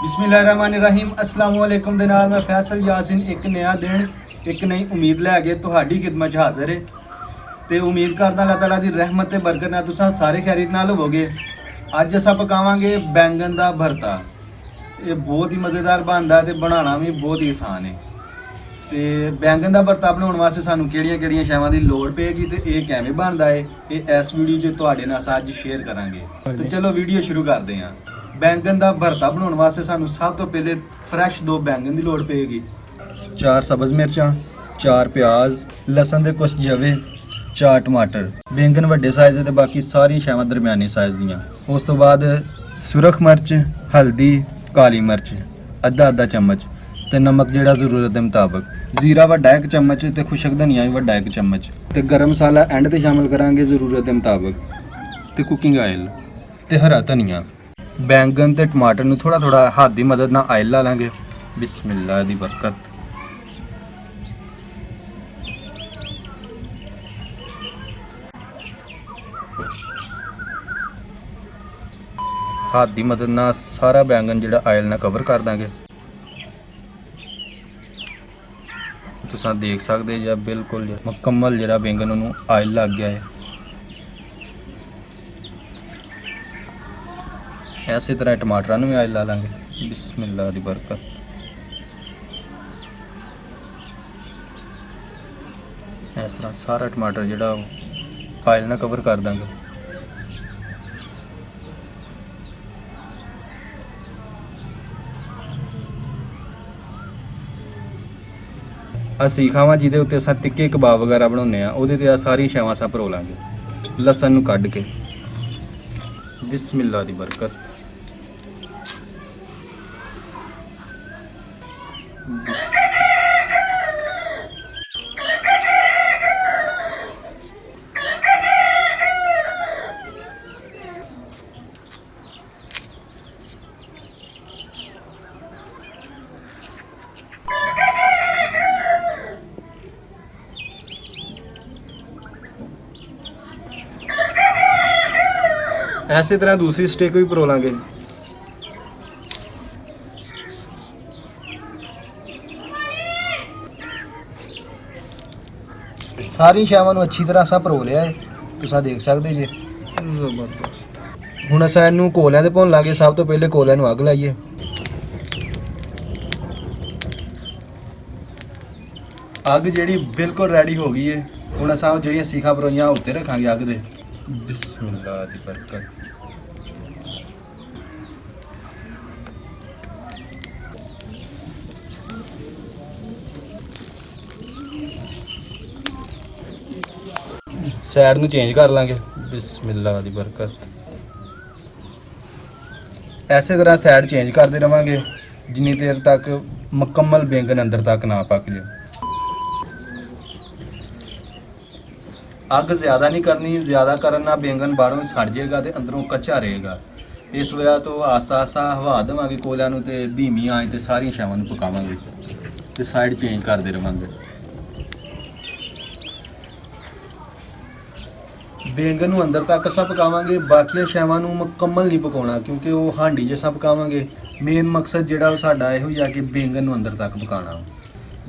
ਬਿਸਮਿਲ੍ਲਾਹਿਰਰਹਿਮਾनिर्रहीम अस्सलाम वालेकुम ਦੇ ਨਾਲ ਮੈਂ ਫੈਸਲ ਯਾਸਿਨ ਇੱਕ ਨया ਦਿਨ ਇੱਕ ਨਈ ਉਮੀਦ ਲੈ ਕੇ ਤੁਹਾਡੀ ਖਿਦਮਤ 'ਚ ਹਾਜ਼ਰ ਹੈ ਤੇ ਉਮੀਦ ਕਰਦਾ ਅੱਲਾਹ ਤਾਲਾ ਦੀ ਰਹਿਮਤ ਤੇ ਬਰਕਤ ਨਾਲ ਤੁਸੀਂ ਸਾਰੇ ਖੈਰੀਤ ਨਾਲ ਹੋਵੋਗੇ। ਅੱਜ ਅਸੀਂ ਪਕਾਵਾਂਗੇ ਬੈਂਗਨ ਦਾ ਭਰਤਾ। ਇਹ ਬਹੁਤ ਹੀ ਮਜ਼ੇਦਾਰ ਬਣਦਾ ਤੇ ਬਣਾਉਣਾ ਵੀ ਬਹੁਤ ਹੀ ਆਸਾਨ ਹੈ। ਤੇ ਬੈਂਗਨ ਦਾ ਭਰਤਾ ਬਣਾਉਣ ਵਾਸਤੇ ਸਾਨੂੰ ਕਿਹੜੀਆਂ ਸ਼ੈਵਾਂ ਦੀ ਲੋੜ ਪਏਗੀ ਤੇ ਇਹ ਕਿਵੇਂ ਬਣਦਾ ਹੈ ਇਹ ਇਸ ਵੀਡੀਓ 'ਚ ਤੁਹਾਡੇ ਨਾਲ ਅੱਜ ਸ਼ੇਅਰ ਕਰਾਂਗੇ। ਤੇ ਚਲੋ ਵੀਡੀਓ ਸ਼ੁਰੂ ਕਰਦੇ ਹਾਂ। बैंगन का भरता बनाने वास्ते सानू सब तो पहले फ्रैश 2 बैंगन की लोड़ पेगी, 4 सब्ज़ मिर्चां, 4 प्याज, लसन के कुछ जवे, 4 टमाटर। बैंगन वड्डे साइज़ ते बाकी सारी शैवां दरमियानी साइज़ दियां। उस तो बाद सुरख मिर्च, हल्दी, काली मिर्च अद्धा चम्मच ते नमक जिहड़ा जरूरत के मुताबिक, जीरा वड्डा 1 चम्मच ते खुशक धनिया भी वड्डा 1 चम्मच ते गरम मसाला एंड ते शामिल करांगे जरूरत के मुताबिक ते कुकिंग आयल ते हरा धनिया। बैंगन ते टमाटर नूं थोड़ा थोड़ा हाथ की मदद नाल आयल ला लांगे। बिस्मिल्लाह दी बरकत। हाथ की मदद नाल सारा बैंगन जिहड़ा आयल नाल कवर कर देंगे। तुसां देख सकते जी बिल्कुल मुकम्मल जिहड़ा बैंगन नूं आयल लग गया है। इस तरह टमाटर भी आयल ला लांगे। बिस्मिल्लाह दी बरकत। इस तरह सारा टमाटर जिहड़ा आयल ना कवर कर देंगे। असी खावां जिहदे उत्ते असां तिक्के कबाब वगैरह बनाउने आ उहदे ते सारी शैवां असां भरो लांगे लसन नूं कढ के। बिस्मिल्लाह दी बरकत। ऐसे तरह दूसरी स्टिक भी परो लांगे। सारी शैवां नूं अच्छी तरह असां परो लिया है, तुसां देख सकते जी। जबरदस्त। हुण असां इहनूं कोलियां ते भुन लांगे। सब तो पहले कोलियां नूं अग लाइए। अग जिहड़ी बिल्कुल रेडी हो गई है। हुण असां जिहड़ियां सीखां परोईआं उत्ते रखांगे अग दे। बिस्मिल्लाह दी बरकत। साइड नूं चेंज कर लांगे। बिस्मिल्लाह दी बरकत। ऐसे तरह साइड चेंज करते रहांगे जिन्नी देर तक मुकम्मल बैंगन अंदर तक ना पक जाए। अग ज़्यादा नहीं करनी, ज़्यादा करन नाल बैंगन बाहरों सड़ जाएगा तो अंदरों कच्चा रहेगा। इस वजह तो आस्ता आस्ता हवा देवांगे कोलियां नूं ते धीमी आंच ते सारी शैवां नूं पकावांगे ते साइड चेंज करते रहांगे। बैंगन नूं अंदर तक असां पकावांगे, बाकी शैवां नूं मुकम्मल नहीं पकाउणा क्योंकि वो हांडी जिस पकावांगे। मेन मकसद जिहड़ा साडा इहो ही आ कि बैंगन नूं अंदर तक पकाना।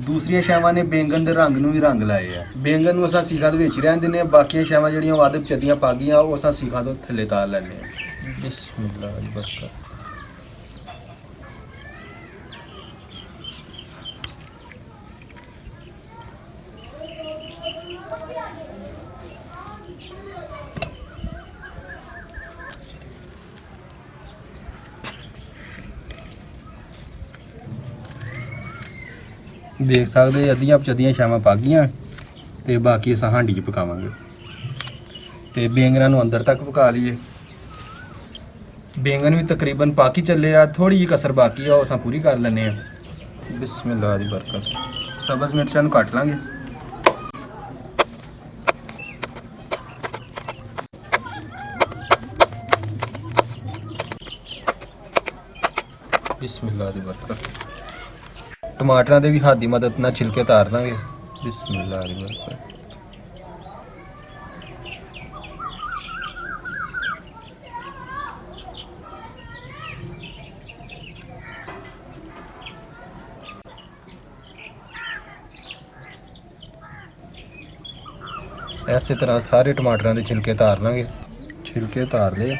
दूसरियां शैवां ने बैंगन दे रंग नूं भी रंग लाए आ। बैंगन नूं असां सीखा दे विच ही रहण दिंदे आ, बाकी शैवां जिहड़ियां वो अद्ध चदियां पक गईआं वो असां सीखा तो थल्ले तार लैंदे आ। बिस्मिल्लाह दी बरकत। देख सकते अद्धियां चदियां शैवां पक गईआं ते बाकी असां हांडी च पकावांगे ते बैंगनां नूं अंदर तक पका लईए। बैंगन भी तकरीबन पक ही चले आ, थोड़ी जी कसर बाकी आ, असां पूरी कर लैंदे आ। बिस्मिल्लाह दी बरकत। सब्ज़ मिर्चां नूं कट लांगे। बिस्मिल्लाह दी बरकत। टमाटर के भी हाथ की मदद नाल छिलके तार देंगे। बिस्मिल्लाह दी बरकत। ਇਸੇ ਤਰ੍ਹਾਂ ਸਾਰੇ ਟਮਾਟਰਾਂ ਦੇ ਛਿਲਕੇ ਉਤਾਰ ਲਾਂਗੇ। ਛਿਲਕੇ ਉਤਾਰ ਲਏ।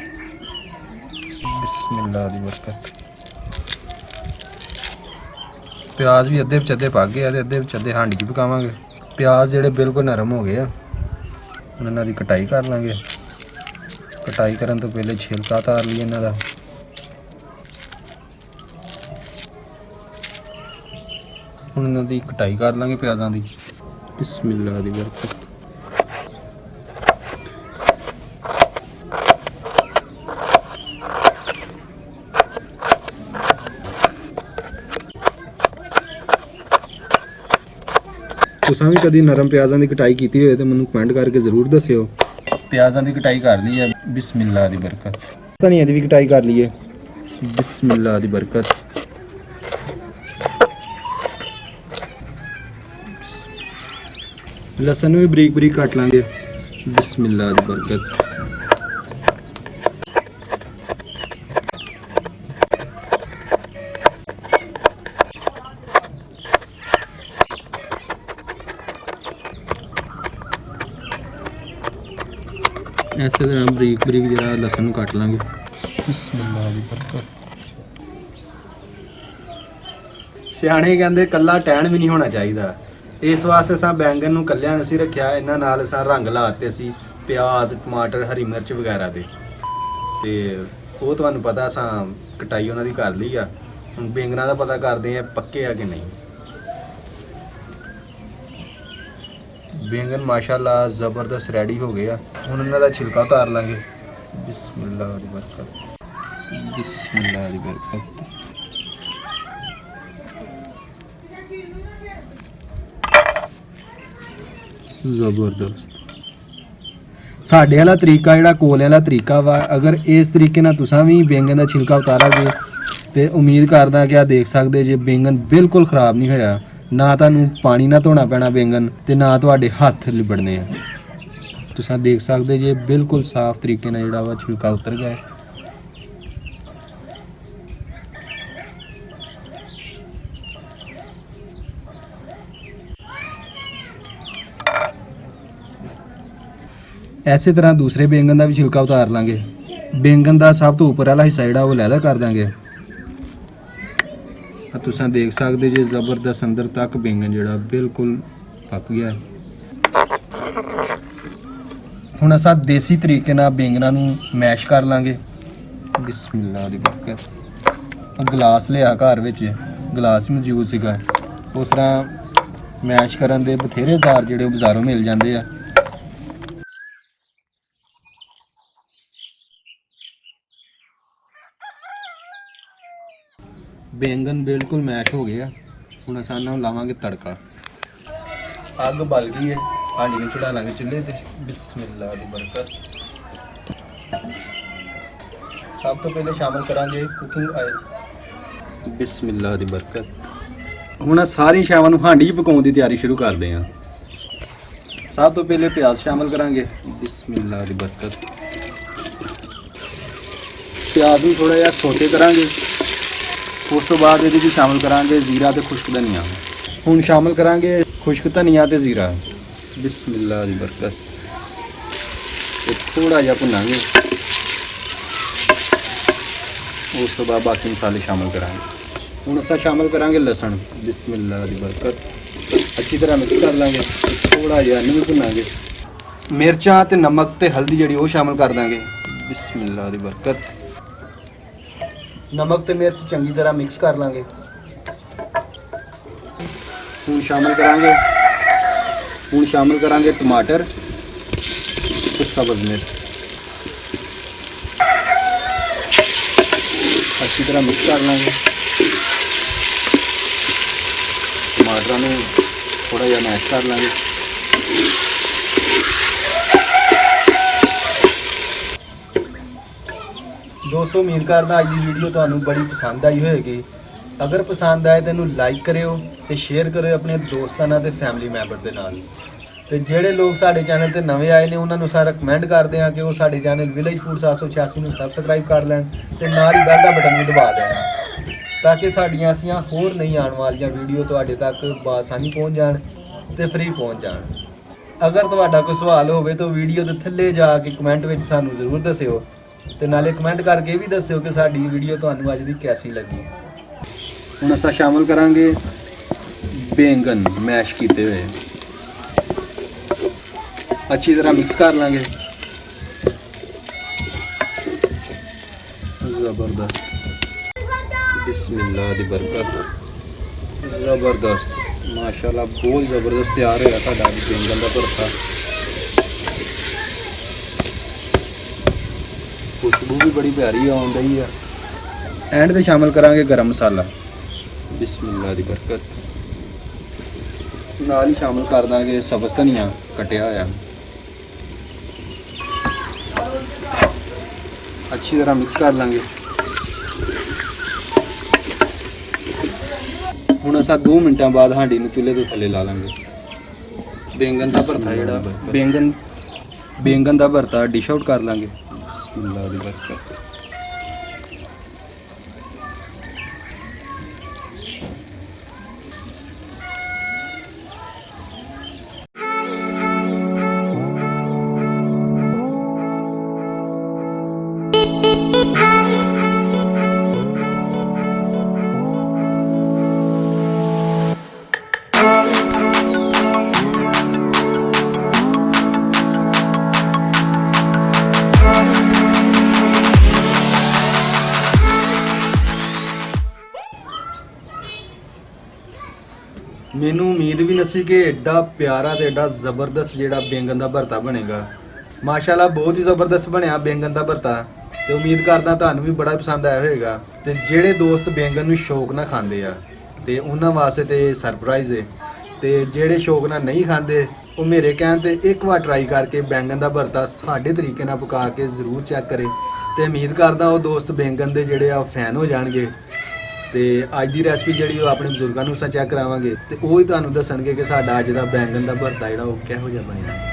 ਬਿਸਮਿਲ੍ਲਾ ਦੀ ਬਰਕਤ। ਪਿਆਜ਼ ਵੀ ਅੱਧੇ ਵਿੱਚ ਅੱਧੇ ਪੱਕ ਗਏ ਆ ਤੇ ਅੱਧੇ ਵਿੱਚ ਅੱਧੇ ਹਾਂਡੀ 'ਚ ਪਕਾਵਾਂਗੇ। ਪਿਆਜ਼ ਜਿਹੜੇ ਬਿਲਕੁਲ ਨਰਮ ਹੋ ਗਏ ਆ, ਹੁਣ ਇਹਨਾਂ ਦੀ ਕਟਾਈ ਕਰ ਲਾਂਗੇ। ਕਟਾਈ ਕਰਨ ਤੋਂ ਪਹਿਲੇ ਛਿਲਕਾ ਉਤਾਰ ਲਈਏ ਇਹਨਾਂ ਦਾ। ਹੁਣ ਇਹਨਾਂ ਦੀ ਕਟਾਈ ਕਰ ਲਾਂਗੇ ਪਿਆਜ਼ਾਂ ਦੀ। ਬਿਸਮਿਲ੍ਲਾ ਦੀ ਬਰਕਤ। ਤੁਸੀਂ ਵੀ ਕਦੀ ਨਰਮ ਪਿਆਜ਼ਾਂ ਦੀ ਕਟਾਈ ਕੀਤੀ ਹੋਏ ਤਾਂ ਮੈਨੂੰ ਕਮੈਂਟ ਕਰਕੇ ਜ਼ਰੂਰ ਦੱਸਿਓ। ਪਿਆਜ਼ਾਂ ਦੀ ਕਟਾਈ ਕਰ ਲਈ ਹੈ। ਬਿਸਮਿਲ੍ਲਾ ਦੀ ਬਰਕਤ। ਧਨੀਏ ਦੀ ਵੀ ਕਟਾਈ ਕਰ ਲਈਏ। ਬਿਸਮਿਲ੍ਲਾ ਦੀ ਬਰਕਤ। ਲਸਣ ਨੂੰ ਵੀ ਬਰੀਕ ਬਰੀਕ ਕੱਟ ਲਾਂਗੇ। ਬਿਸਮਿਲ੍ਲਾ ਦੀ ਬਰਕਤ। ਇਸੇ ਤਰ੍ਹਾਂ ਬਰੀਕ ਬਰੀਕ ਜਿਹੜਾ ਲਸਣ ਨੂੰ ਕੱਟ ਲਾਂਗੇ। ਬਿਸਮਿਲ੍ਲਾ ਦੀ ਬਰਕਤ। ਸਿਆਣੇ ਕਹਿੰਦੇ ਕੱਲਾ ਟਹਿਣ ਵੀ ਨਹੀਂ ਹੋਣਾ ਚਾਹੀਦਾ। ਇਸ ਵਾਸਤੇ ਅਸਾਂ ਬੈਂਗਨ ਨੂੰ ਕੱਲਿਆਂ ਅਸੀਂ ਰੱਖਿਆ, ਇਹਨਾਂ ਨਾਲ ਅਸਾਂ ਰੰਗ ਲਾਤੇ ਸੀ ਪਿਆਜ਼, ਟਮਾਟਰ, ਹਰੀ ਮਿਰਚ ਵਗੈਰਾ ਦੇ। ਤੇ ਉਹ ਤੁਹਾਨੂੰ ਪਤਾ ਅਸਾਂ ਕਟਾਈ ਉਹਨਾਂ ਦੀ ਕਰ ਲਈ ਆ। ਹੁਣ ਬੈਂਗਨਾਂ ਦਾ ਪਤਾ ਕਰਦੇ ਆ ਪੱਕੇ ਆ ਕਿ ਨਹੀਂ। ਬੈਂਗਨ ਮਾਸ਼ਾਅੱਲਾ ਜ਼ਬਰਦਸਤ ਰੈਡੀ ਹੋ ਗਏ ਆ। ਹੁਣ ਇਹਨਾਂ ਦਾ ਛਿਲਕਾ ਉਤਾਰ ਲਾਂਗੇ। ਬਿਸਮਿਲ੍ਲਾ ਦੀ ਬਰਕਤ। ਬਿਸਮਿਲ੍ਲਾ ਦੀ ਬਰਕਤ। ਜ਼ਬਰਦਸਤ। ਸਾਡੇ ਵਾਲਾ ਤਰੀਕਾ ਜਿਹੜਾ ਕੋਲੇ ਵਾਲਾ ਤਰੀਕਾ ਵਾ, ਅਗਰ ਇਸ ਤਰੀਕੇ ਨਾਲ ਤੁਸੀਂ ਵੀ ਬੈਂਗਨ ਦਾ ਛਿਲਕਾ ਉਤਾਰਾਂਗੇ ਤੇ ਉਮੀਦ ਕਰਦਾ ਕਿ ਆ ਦੇਖ ਸਕਦੇ ਜੇ ਬੈਂਗਨ ਬਿਲਕੁਲ ਖਰਾਬ ਨਹੀਂ ਹੋਇਆ। ਨਾ ਤੁਹਾਨੂੰ ਪਾਣੀ ਨਾ ਧੋਣਾ ਪੈਣਾ ਬੈਂਗਨ ਤੇ ਨਾ ਤੁਹਾਡੇ ਹੱਥ ਲਿਬੜਨੇ ਆ। ਤੁਸੀਂ ਦੇਖ ਸਕਦੇ ਜੇ ਬਿਲਕੁਲ ਸਾਫ਼ ਤਰੀਕੇ ਨਾਲ ਜਿਹੜਾ ਵਾ ਛਿਲਕਾ ਉਤਰ ਗਿਆ। ਐਸੇ ਤਰ੍ਹਾਂ ਦੂਸਰੇ ਬੈਂਗਨ ਦਾ ਵੀ ਛਿਲਕਾ ਉਤਾਰ ਲਾਂਗੇ। ਬੈਂਗਨ ਦਾ ਸਭ ਤੋਂ ਉੱਪਰ ਵਾਲਾ ਹਿੱਸਾ ਜਿਹੜਾ ਉਹ ਲਹਿਦਾ ਕਰ ਦਾਂਗੇ। ਤੁਸੀਂ ਦੇਖ ਸਕਦੇ ਜੇ ਜ਼ਬਰਦਸਤ ਅੰਦਰ ਤੱਕ ਬੈਂਗਨ ਜਿਹੜਾ ਬਿਲਕੁਲ ਪੱਕ ਗਿਆ। ਹੁਣ ਅਸਾਂ ਦੇਸੀ ਤਰੀਕੇ ਨਾਲ ਬੈਂਗਨਾਂ ਨੂੰ ਮੈਸ਼ ਕਰ ਲਾਂਗੇ। ਬਿਸਮਿਲ੍ਲਾ ਦੀ ਬਰਕਤ। ਗਲਾਸ ਲਿਆ ਘਰ ਵਿੱਚ, ਗਲਾਸ ਮੌਜੂਦ ਸੀਗਾ। ਉਸ ਤਰ੍ਹਾਂ ਮੈਸ਼ ਕਰਨ ਦੇ ਬਥੇਰੇ ਜ਼ਾਰ ਜਿਹੜੇ ਉਹ ਬਾਜ਼ਾਰੋਂ ਮਿਲ ਜਾਂਦੇ ਆ। ਬੈਂਗਨ ਬਿਲਕੁਲ ਮੈਸ਼ ਹੋ ਗਏ ਆ। ਹੁਣ ਅਸਾਂ ਇਹਨਾਂ ਨੂੰ ਲਾਵਾਂਗੇ ਤੜਕਾ। ਅੱਗ ਬਲ ਗਈ ਹੈ, ਹਾਂਡੀ ਨੂੰ ਚੜਾ ਲਾਂਗੇ ਚੁੱਲ੍ਹੇ ਤੇ। ਬਿਸਮਿਲ੍ਲਾ ਦੀ ਬਰਕਤ। ਸਭ ਤੋਂ ਪਹਿਲੇ ਸ਼ਾਮਲ ਕਰਾਂਗੇ ਕੁਕਿੰਗ ਆਇਲ। ਬਿਸਮਿਲ੍ਲਾ ਦੀ ਬਰਕਤ। ਹੁਣ ਸਾਰੀ ਸ਼ਾਵਾਂ ਨੂੰ ਹਾਂਡੀ 'ਚ ਪਕਾਉਣ ਦੀ ਤਿਆਰੀ ਸ਼ੁਰੂ ਕਰਦੇ ਹਾਂ। ਸਭ ਤੋਂ ਪਹਿਲੇ ਪਿਆਜ਼ ਸ਼ਾਮਲ ਕਰਾਂਗੇ। ਬਿਸਮਿਲ੍ਲਾ ਦੀ ਬਰਕਤ। ਪਿਆਜ਼ ਨੂੰ ਥੋੜਾ ਜਿਹਾ ਸੋਟੇ ਕਰਾਂਗੇ। ਉਸ ਤੋਂ ਬਾਅਦ ਇਹਦੇ ਵਿੱਚ ਸ਼ਾਮਲ ਕਰਾਂਗੇ ਜ਼ੀਰਾ ਤੇ ਖੁਸ਼ਕ ਧਨੀਆ। ਹੁਣ ਸ਼ਾਮਲ ਕਰਾਂਗੇ ਖੁਸ਼ਕ ਧਨੀਆ ਤੇ ਜ਼ੀਰਾ। ਬਿਸਮਿਲ੍ਲਾ ਦੀ ਬਰਕਤ। ਤੇ ਥੋੜਾ ਜਿਹਾ ਭੁੰਨਾਂਗੇ। ਉਸ ਤੋਂ ਬਾਅਦ ਬਾਕੀ ਮਸਾਲੇ ਸ਼ਾਮਲ ਕਰਾਂਗੇ। ਹੁਣ ਅਸਾਂ ਸ਼ਾਮਲ ਕਰਾਂਗੇ ਲਸਣ। ਬਿਸਮਿਲ੍ਲਾ ਦੀ ਬਰਕਤ। ਅੱਛੀ ਤਰ੍ਹਾਂ ਮਿਕਸ ਕਰ ਲਾਂਗੇ। ਥੋੜਾ ਜਿਹਾ ਇਹਨੂੰ ਵੀ ਭੁੰਨਾਂਗੇ। ਮਿਰਚਾਂ ਤੇ ਨਮਕ ਤੇ ਹਲਦੀ ਜਿਹੜੀ ਉਹ ਸ਼ਾਮਲ ਕਰ ਦਾਂਗੇ। ਬਿਸਮਿਲ੍ਲਾ ਦੀ ਬਰਕਤ। ਨਮਕ ਤੇ ਮਿਰਚ ਚੰਗੀ ਤਰ੍ਹਾਂ ਮਿਕਸ ਕਰ ਲਾਂਗੇ। ਹੁਣ ਸ਼ਾਮਲ ਕਰਾਂਗੇ ਟਮਾਟਰ ਤੇ ਸਬਜ਼ ਮਿਰਚ। ਅੱਛੀ ਤਰ੍ਹਾਂ ਮਿਕਸ ਕਰ ਲਾਂਗੇ। ਟਮਾਟਰਾਂ ਨੂੰ ਥੋੜਾ ਜਿਹਾ ਮੈਸ਼ ਕਰ ਲਾਂਗੇ। ਦੋਸਤੋ ਉਮੀਦ ਕਰਦਾ ਅੱਜ ਦੀ ਵੀਡੀਓ ਤੁਹਾਨੂੰ ਬੜੀ ਪਸੰਦ ਆਈ ਹੋਵੇਗੀ। ਅਗਰ ਪਸੰਦ ਆਏ ਤਾਂ ਇਹਨੂੰ ਲਾਈਕ ਕਰਿਓ ਤੇ ਸ਼ੇਅਰ ਕਰਿਓ ਆਪਣੇ ਦੋਸਤਾਂ ਨਾਲ ਤੇ ਫੈਮਿਲੀ ਮੈਂਬਰ ਦੇ ਨਾਲ। ਤੇ ਜਿਹੜੇ ਲੋਕ ਸਾਡੇ ਚੈਨਲ ਤੇ ਨਵੇਂ ਆਏ ਨੇ ਉਹਨਾਂ ਨੂੰ ਸਾਰਾ ਕਮੈਂਟ ਕਰਦੇ ਆ ਕਿ ਉਹ ਸਾਡੇ ਚੈਨਲ ਵਿਲੇਜ ਫੂਡ 786 ਨੂੰ ਸਬਸਕ੍ਰਾਈਬ ਕਰ ਲੈਣ ਤੇ ਨਾਲ ਹੀ ਬੈਲ ਦਾ ਬਟਨ ਵੀ ਦਬਾ ਦੇਣ ਤਾਂ ਕਿ ਸਾਡੀਆਂ ਐਸੀਆਂ ਹੋਰ ਨਹੀਂ ਆਉਣ ਵਾਲੀਆਂ ਵੀਡੀਓ ਤੁਹਾਡੇ ਤੱਕ ਬਆਸਾਨੀ ਪਹੁੰਚ ਜਾਣ ਤੇ ਫ੍ਰੀ ਪਹੁੰਚ ਜਾਣ। ਅਗਰ ਤੁਹਾਡਾ ਕੋਈ ਸਵਾਲ ਹੋਵੇ ਤਾਂ ਵੀਡੀਓ ਦੇ ਥੱਲੇ ਜਾ ਕੇ ਕਮੈਂਟ ਵਿੱਚ ਸਾਨੂੰ ਜ਼ਰੂਰ ਦੱਸਿਓ ਤੇ ਨਾਲੇ ਕਮੈਂਟ ਕਰਕੇ ਵੀ ਦੱਸਿਓ ਕਿ ਸਾਡੀ ਵੀਡੀਓ ਤੁਹਾਨੂੰ ਅੱਜ ਦੀ ਕੈਸੀ ਲੱਗੀ। ਹੁਣ ਅਸੀਂ ਸ਼ਾਮਲ ਕਰਾਂਗੇ ਬੈਂਗਨ ਮੈਸ਼ ਕੀਤੇ ਹੋਏ, ਅੱਛੀ ਤਰ੍ਹਾਂ ਮਿਕਸ ਕਰ ਲਾਂਗੇ। ਜ਼ਬਰਦਸਤ, ਬਿਸਮਿल्लाह ਦੀ ਬਰਕਤ। ਜ਼ਬਰਦਸਤ, ਮਾਸ਼ਾਅੱਲਾ ਬਹੁਤ ਜ਼ਬਰਦਸਤ ਤਿਆਰ ਹੋਇਆ ਸਾਡਾ ਬੈਂਗਨ ਦਾ ਭਰਤਾ। ਖੁਸ਼ਬੂ ਵੀ ਬੜੀ ਪਿਆਰੀ ਆਉਣ ਰਹੀ ਆ। ਐਂਡ ਤੇ ਸ਼ਾਮਲ ਕਰਾਂਗੇ ਗਰਮ ਮਸਾਲਾ, ਬਿਸਮਿल्लाह ਦੀ ਬਰਕਤ। ਨਾਲ ਹੀ ਸ਼ਾਮਲ ਕਰ ਦਾਂਗੇ ਸਬਜ਼ ਧਨੀਆ ਕਟਿਆ ਹੋਇਆ। ਅੱਛੀ ਤਰ੍ਹਾਂ ਮਿਕਸ ਕਰ ਲਾਂਗੇ। ਹੁਣ ਅਸਾਂ 2 ਮਿੰਟਾਂ ਬਾਅਦ ਹਾਂਡੀ ਨੂੰ ਚੁੱਲ੍ਹੇ ਤੋਂ ਥੱਲੇ ਲਾ ਲਾਂਗੇ। ਬੈਂਗਨ ਦਾ ਭਰਤਾ ਜਿਹੜਾ ਬੈਂਗਨ ਦਾ ਭਰਤਾ ਡਿਸ਼ ਆਊਟ ਕਰ ਲਾਂਗੇ। ਬਿਸਮਿल्लाह ਦੀ ਬਰਕਤ। ਮੈਨੂੰ ਉਮੀਦ ਵੀ ਨਸੀ ਕਿ ਐਡਾ ਪਿਆਰਾ ਤੇ ਐਡਾ ਜ਼ਬਰਦਸਤ ਜਿਹੜਾ ਬੈਂਗਨ ਦਾ ਭਰਤਾ ਬਣੇਗਾ। ਮਾਸ਼ਾਅੱਲਾ ਬਹੁਤ ਹੀ ਜ਼ਬਰਦਸਤ ਬਣਿਆ ਬੈਂਗਨ ਦਾ ਭਰਤਾ ਤੇ ਉਮੀਦ ਕਰਦਾ ਤੁਹਾਨੂੰ ਵੀ ਬੜਾ ਪਸੰਦ ਆਇਆ ਹੋਵੇਗਾ। ਤੇ ਜਿਹੜੇ ਦੋਸਤ ਬੈਂਗਨ ਨੂੰ ਸ਼ੌਕ ਨਾਲ ਖਾਂਦੇ ਆ ਤੇ ਉਹਨਾਂ ਵਾਸਤੇ ਤੇ ਸਰਪ੍ਰਾਈਜ਼ ਹੈ, ਤੇ ਜਿਹੜੇ ਸ਼ੌਕ ਨਾਲ ਨਹੀਂ ਖਾਂਦੇ ਉਹ ਮੇਰੇ ਕਹਿਣ ਤੇ ਇੱਕ ਵਾਰ ਟਰਾਈ ਕਰਕੇ ਬੈਂਗਨ ਦਾ ਭਰਤਾ ਸਾਡੇ ਤਰੀਕੇ ਨਾਲ ਪਕਾ ਕੇ ਜ਼ਰੂਰ ਚੈੱਕ ਕਰੇ। ਤੇ ਉਮੀਦ ਕਰਦਾ ਉਹ ਦੋਸਤ ਬੈਂਗਨ ਦੇ ਜਿਹੜੇ ਆ ਫੈਨ ਹੋ ਜਾਣਗੇ। ਤੇ ਅੱਜ ਦੀ ਰੈਸਪੀ ਜਿਹੜੀ ਉਹ ਆਪਣੇ ਬਜ਼ੁਰਗਾਂ ਨੂੰ ਅਸਾਂ ਚੈੱਕ ਕਰਾਵਾਂਗੇ ਤੇ ਉਹ ਹੀ ਤੁਹਾਨੂੰ ਦੱਸਣਗੇ ਕਿ ਸਾਡਾ ਅੱਜ ਦਾ ਬੈਂਗਨ ਦਾ ਭਰਤਾ ਜਿਹੜਾ ਉਹ ਕਿਹੋ ਜਿਹਾ ਬਣਿਆ।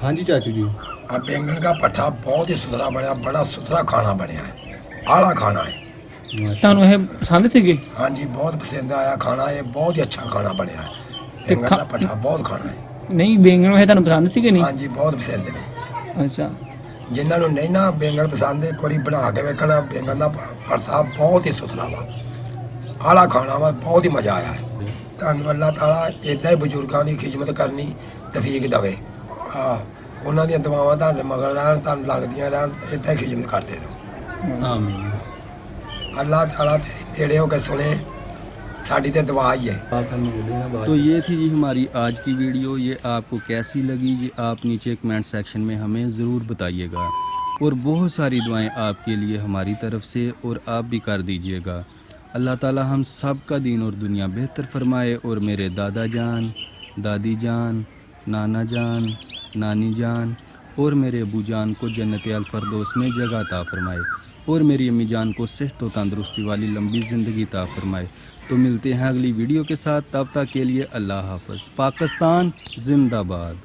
हाँ जी चाचू जी, अब बैंगन का पट्ठा बहुत ही सुथरा बनया, बड़ा सुथरा खाना बनया है, आला खाना है। ਤੁਹਾਨੂੰ ਇਹ ਪਸੰਦ ਸੀਗੇ? हाँ जी बहुत पसंद आया खाना, ये बहुत ही अच्छा खाना बनया है। बैंगन का पट्ठा बहुत खाना है। ਨਹੀਂ ਬੈਂਗਣ ਇਹ ਤੁਹਾਨੂੰ ਪਸੰਦ ਸੀਗੇ ਨਹੀਂ? हाँ जी बहुत पसंद ने। ਅੱਛਾ, जिन्होंने नहीं ना बैंगन पसंद है, कोई बना के वेखना बैंगन का पट्ठा बहुत ही सुथरा वा, आला खाना वा, बहुत ही मज़ा आया है। ਤੁਹਾਨੂੰ ਅੱਲਾਹ ਤਾਲਾ ਇੱਦਾਂ ਹੀ ਬਜ਼ੁਰਗਾਂ ਦੀ ਖਿਦਮਤ ਕਰਨੀ ਤੌਫੀਕ ਦੇਵੇ। ਹਾਂ, ਉਹਨਾਂ ਦੀਆਂ ਦੁਆਵਾਂ ਤੁਹਾਡੇ ਮਗਰ ਰਹਿਣ, ਤੁਹਾਨੂੰ ਲੱਗਦੀਆਂ ਰਹਿਣ, ਇੱਦਾਂ ਹੀ ਖਿਦਮਤ ਕਰਦੇ ਰਹੋ। आमीन। अल्लाह ताला तेरी नेड़े होकर सुने, साड़ी ते दुआ ही है। तो ये थी जी हमारी आज की वीडियो। ये आपको कैसी लगी ये आप नीचे कमेंट सेक्शन में हमें ज़रूर बताइएगा, और बहुत सारी दुआएं आपके लिए हमारी तरफ से और आप भी कर दीजिएगा। अल्लाह ताला हम सब का दीन और दुनिया बेहतर फरमाए, और मेरे दादा जान, दादी जान, नाना जान, नानी जान और मेरे अबू जान को जन्नत अल फरदौस में जगह अता फरमाए, और मेरी अम्मी जान को सेहत व तंदरुस्ती वाली लंबी ज़िंदगी अता फरमाए। तो मिलते हैं अगली वीडियो के साथ, तब तक के लिए अल्लाह हाफ़िज़। पाकिस्तान जिंदाबाद।